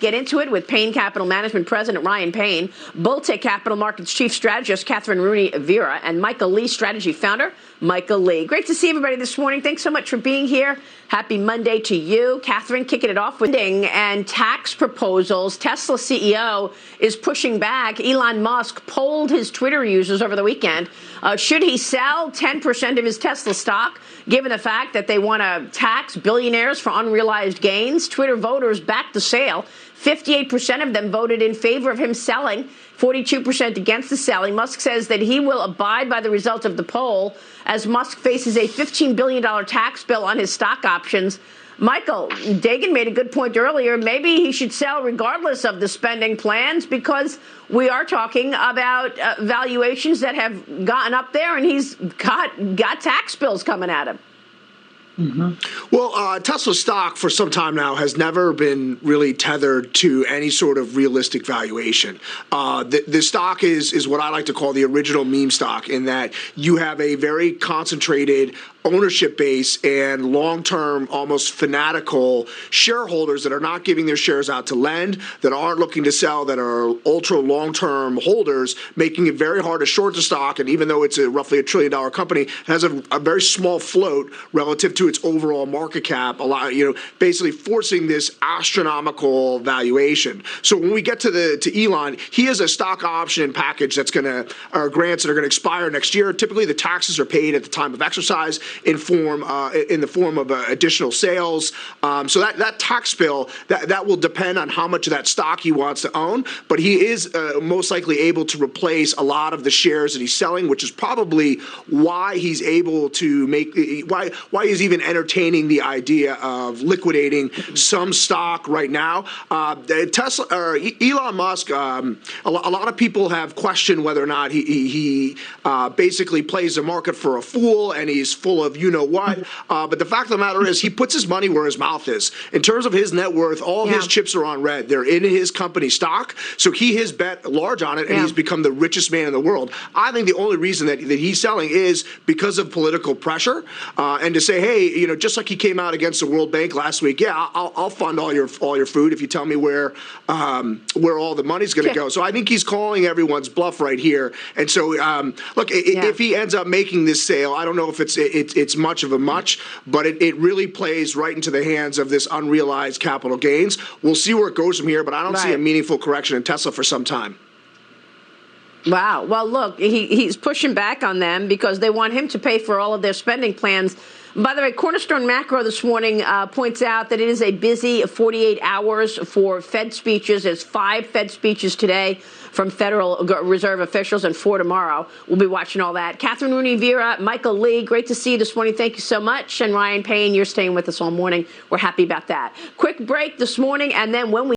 Get into it with Payne Capital Management President Ryan Payne, Bulltech Capital Markets Chief Strategist Catherine Rooney Vera, and Michael Lee Strategy Founder Michael Lee. Great to see everybody this morning. Thanks so much for being here. Happy Monday to you. Catherine, kicking it off with funding and tax proposals. Tesla CEO is pushing back. Elon Musk polled his Twitter users over the weekend. Should he sell 10% of his Tesla stock, given the fact that they want to tax billionaires for unrealized gains? Twitter voters backed the sale. 58% of them voted in favor of him selling, 42% against the selling. Musk says that he will abide by the result of the poll as Musk faces a $15 billion tax bill on his stock options. Michael, Dagan made a good point earlier. Maybe he should sell regardless of the spending plans, because we are talking about valuations that have gotten up there, and he's got tax bills coming at him. Well, Tesla stock for some time now has never been really tethered to any sort of realistic valuation. The stock is what I like to call the original meme stock, in that you have a very concentrated ownership base and long-term, almost fanatical shareholders that are not giving their shares out to lend, that aren't looking to sell, that are ultra long-term holders, making it very hard to short the stock. And even though it's roughly $1 trillion company, it has a very small float relative to its overall market cap, basically forcing this astronomical valuation. So when we get to Elon, he has a stock option package that's grants that are going to expire next year. Typically, the taxes are paid at the time of exercise in the form of additional sales. So that tax bill, that will depend on how much of that stock he wants to own. But he is most likely able to replace a lot of the shares that he's selling, which is probably why he's able to why he's even entertaining the idea of liquidating some stock right now. Tesla or Elon Musk, a lot of people have questioned whether or not he basically plays the market for a fool, and he's full of you-know-what. But the fact of the matter is, he puts his money where his mouth is. In terms of his net worth, all his chips are on red. They're in his company stock, so he has bet large on it, and he's become the richest man in the world. I think the only reason that he's selling is because of political pressure, and to say, hey, just like he came out against the World Bank last week, I'll fund all your food if you tell me where all the money's going to go. So I think he's calling everyone's bluff right here. And so, look, if he ends up making this sale, I don't know if it's much of a but it really plays right into the hands of this unrealized capital gains. We'll see where it goes from here, but I don't see a meaningful correction in Tesla for some time. Wow. Well, look, he's pushing back on them because they want him to pay for all of their spending plans. By the way, Cornerstone Macro this morning points out that it is a busy 48 hours for Fed speeches. There's 5 Fed speeches today from Federal Reserve officials and 4 tomorrow. We'll be watching all that. Catherine Rooney Vera, Michael Lee, great to see you this morning. Thank you so much. And Ryan Payne, you're staying with us all morning. We're happy about that. Quick break this morning, and then when we